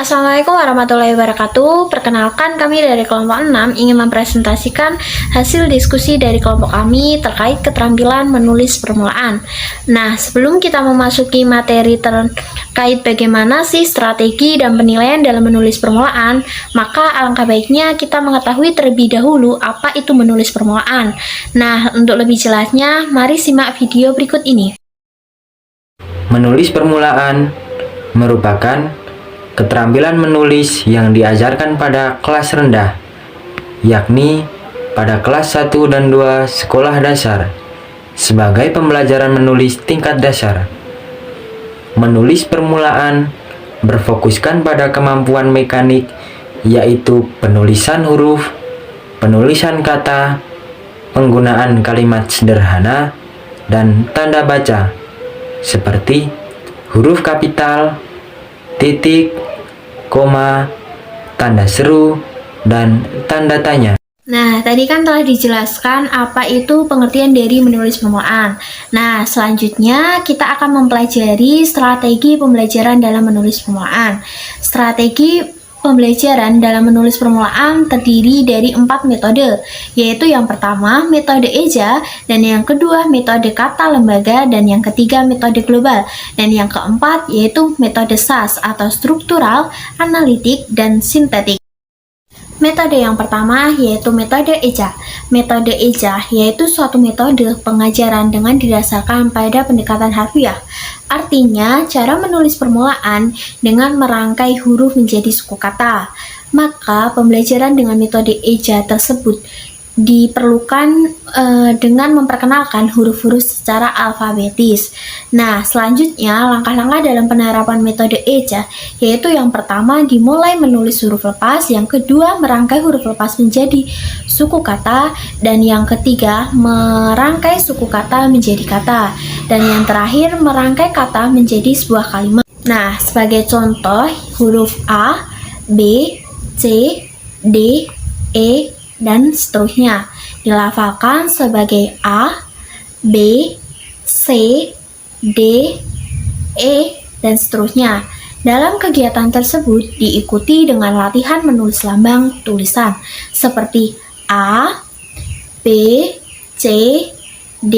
Assalamualaikum warahmatullahi wabarakatuh. Perkenalkan, kami dari kelompok 6 ingin mempresentasikan hasil diskusi dari kelompok kami terkait keterampilan menulis permulaan. Nah, sebelum kita memasuki materi terkait bagaimana sih strategi dan penilaian dalam menulis permulaan, maka alangkah baiknya kita mengetahui terlebih dahulu apa itu menulis permulaan. Nah, untuk lebih jelasnya, mari simak video berikut ini. Menulis permulaan merupakan keterampilan menulis yang diajarkan pada kelas rendah, yakni pada kelas 1 dan 2 sekolah dasar, sebagai pembelajaran menulis tingkat dasar. Menulis permulaan berfokuskan pada kemampuan mekanik, yaitu penulisan huruf, penulisan kata, penggunaan kalimat sederhana, dan tanda baca, seperti huruf kapital, titik, koma, tanda seru, dan tanda tanya. Nah, tadi kan telah dijelaskan apa itu pengertian dari menulis permulaan. Nah, selanjutnya kita akan mempelajari strategi pembelajaran dalam menulis permulaan. Strategi pembelajaran dalam menulis permulaan terdiri dari 4 metode, yaitu yang pertama metode eja, dan yang kedua metode kata lembaga, dan yang ketiga metode global, dan yang keempat yaitu metode SAS atau struktural, analitik, dan sintetik. Metode yang pertama yaitu metode eja. Metode eja yaitu suatu metode pengajaran dengan didasarkan pada pendekatan harfiah. Artinya, cara menulis permulaan dengan merangkai huruf menjadi suku kata. Maka, pembelajaran dengan metode eja tersebut diperlukan dengan memperkenalkan huruf-huruf secara alfabetis. Nah, selanjutnya langkah-langkah dalam penerapan metode eja yaitu yang pertama dimulai menulis huruf lepas, yang kedua merangkai huruf lepas menjadi suku kata, dan yang ketiga merangkai suku kata menjadi kata, dan yang terakhir merangkai kata menjadi sebuah kalimat. Nah, sebagai contoh huruf A, B, C, D, E, dan seterusnya dilafalkan sebagai A, B, C, D, E, dan seterusnya. Dalam kegiatan tersebut diikuti dengan latihan menulis lambang tulisan seperti A, B, C, D,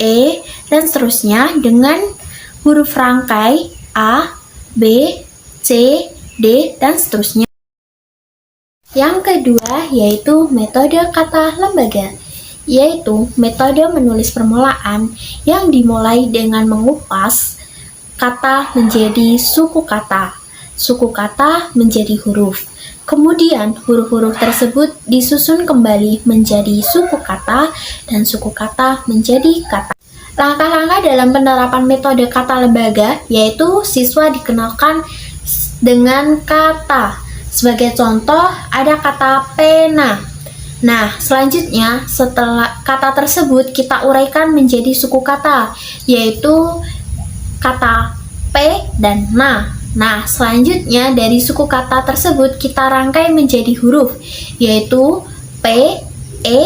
E, dan seterusnya dengan huruf rangkai A, B, C, D, dan seterusnya. Yang kedua yaitu metode kata lembaga, yaitu metode menulis permulaan yang dimulai dengan mengupas kata menjadi suku kata menjadi huruf. Kemudian huruf-huruf tersebut disusun kembali menjadi suku kata dan suku kata menjadi kata. Langkah-langkah dalam penerapan metode kata lembaga yaitu siswa dikenalkan dengan kata. Sebagai contoh, ada kata pena. Nah, selanjutnya setelah kata tersebut kita uraikan menjadi suku kata, yaitu kata P dan na. Nah, selanjutnya dari suku kata tersebut kita rangkai menjadi huruf, yaitu P, E,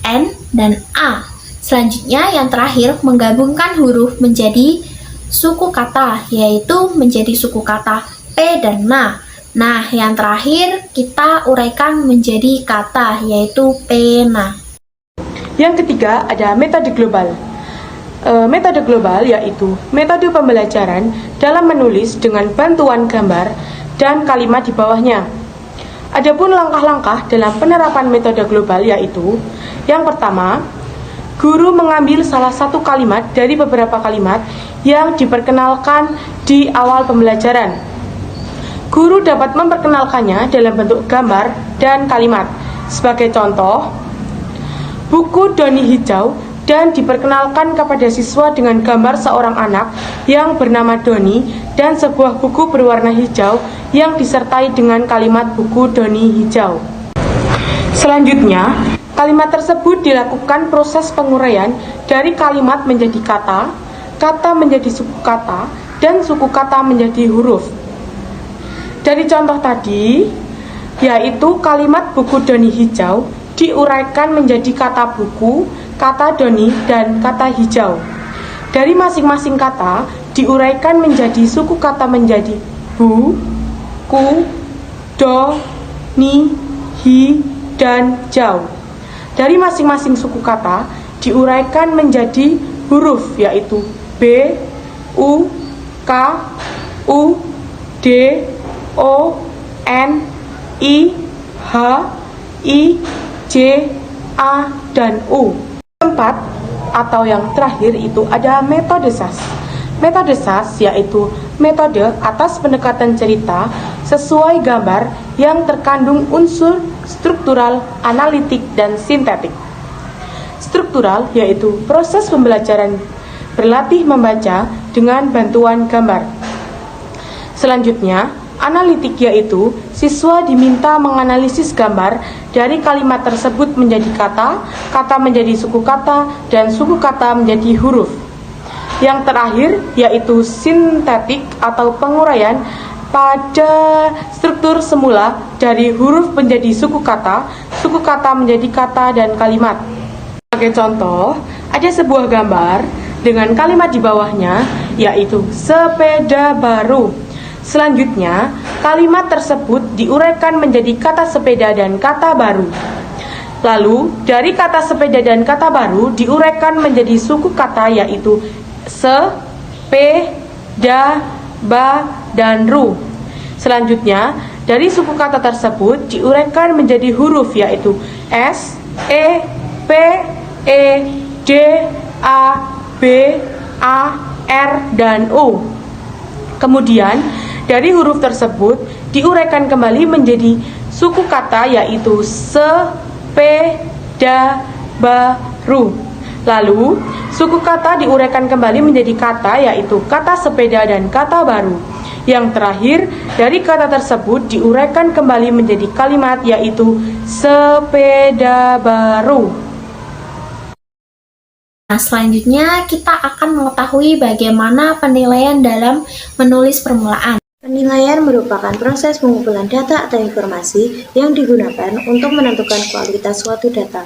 N, dan A. Selanjutnya yang terakhir menggabungkan huruf menjadi suku kata, yaitu menjadi suku kata P dan na. Nah, yang terakhir kita uraikan menjadi kata, yaitu pena. Yang ketiga ada metode global. Metode global yaitu metode pembelajaran dalam menulis dengan bantuan gambar dan kalimat di bawahnya. Adapun langkah-langkah dalam penerapan metode global yaitu yang pertama, guru mengambil salah satu kalimat dari beberapa kalimat yang diperkenalkan di awal pembelajaran. Guru dapat memperkenalkannya dalam bentuk gambar dan kalimat. Sebagai contoh, buku Doni hijau, dan diperkenalkan kepada siswa dengan gambar seorang anak yang bernama Doni dan sebuah buku berwarna hijau yang disertai dengan kalimat buku Doni hijau. Selanjutnya, kalimat tersebut dilakukan proses penguraian dari kalimat menjadi kata, kata menjadi suku kata, dan suku kata menjadi huruf. Dari contoh tadi, yaitu kalimat buku doni hijau diuraikan menjadi kata buku, kata doni, dan kata hijau. Dari masing-masing kata diuraikan menjadi suku kata menjadi bu, ku, do, ni, hi, dan jau. Dari masing-masing suku kata diuraikan menjadi huruf, yaitu b, u, k, u, d, o, n, i, h, i, j, a, dan u. Keempat atau yang terakhir itu ada metode SAS. Metode SAS yaitu metode atas pendekatan cerita sesuai gambar yang terkandung unsur struktural, analitik, dan sintetik. Struktural yaitu proses pembelajaran berlatih membaca dengan bantuan gambar. Selanjutnya, analitik yaitu siswa diminta menganalisis gambar dari kalimat tersebut menjadi kata, kata menjadi suku kata, dan suku kata menjadi huruf. Yang terakhir yaitu sintetik atau penguraian pada struktur semula dari huruf menjadi suku kata menjadi kata dan kalimat. Sebagai contoh, ada sebuah gambar dengan kalimat di bawahnya yaitu sepeda baru. Selanjutnya, kalimat tersebut diuraikan menjadi kata sepeda dan kata baru. Lalu, dari kata sepeda dan kata baru diuraikan menjadi suku kata yaitu se, pe, da, ba, dan ru. Selanjutnya, dari suku kata tersebut diuraikan menjadi huruf yaitu s, e, p, e, d, a, b, a, r, dan u. Kemudian, dari huruf tersebut diuraikan kembali menjadi suku kata yaitu se, pe, da, ba, ru. Lalu, suku kata diuraikan kembali menjadi kata yaitu kata sepeda dan kata baru. Yang terakhir, dari kata tersebut diuraikan kembali menjadi kalimat yaitu sepeda baru. Nah, selanjutnya kita akan mengetahui bagaimana penilaian dalam menulis permulaan. Penilaian merupakan proses pengumpulan data atau informasi yang digunakan untuk menentukan kualitas suatu data.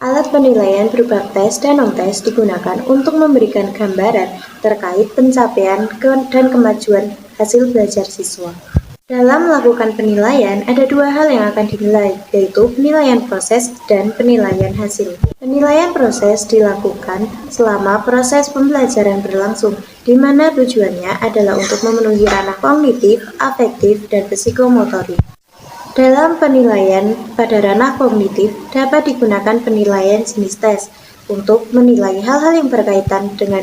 Alat penilaian berupa tes dan non-tes digunakan untuk memberikan gambaran terkait pencapaian dan kemajuan hasil belajar siswa. Dalam melakukan penilaian, ada dua hal yang akan dinilai, yaitu penilaian proses dan penilaian hasil. Penilaian proses dilakukan selama proses pembelajaran berlangsung, di mana tujuannya adalah untuk memenuhi ranah kognitif, afektif, dan psikomotorik. Dalam penilaian pada ranah kognitif dapat digunakan penilaian jenis tes untuk menilai hal-hal yang berkaitan dengan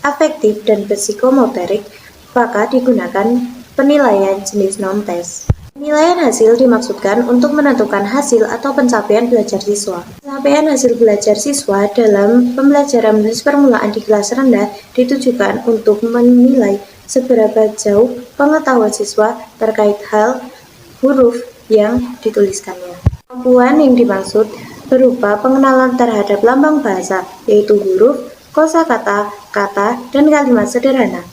afektif dan psikomotorik, maka digunakan penilaian jenis non-tes. Penilaian hasil dimaksudkan untuk menentukan hasil atau pencapaian belajar siswa. Pencapaian hasil belajar siswa dalam pembelajaran menulis permulaan di kelas rendah ditujukan untuk menilai seberapa jauh pengetahuan siswa terkait hal huruf yang dituliskannya. Kemampuan yang dimaksud berupa pengenalan terhadap lambang bahasa, yaitu huruf, kosakata, kata, dan kalimat sederhana.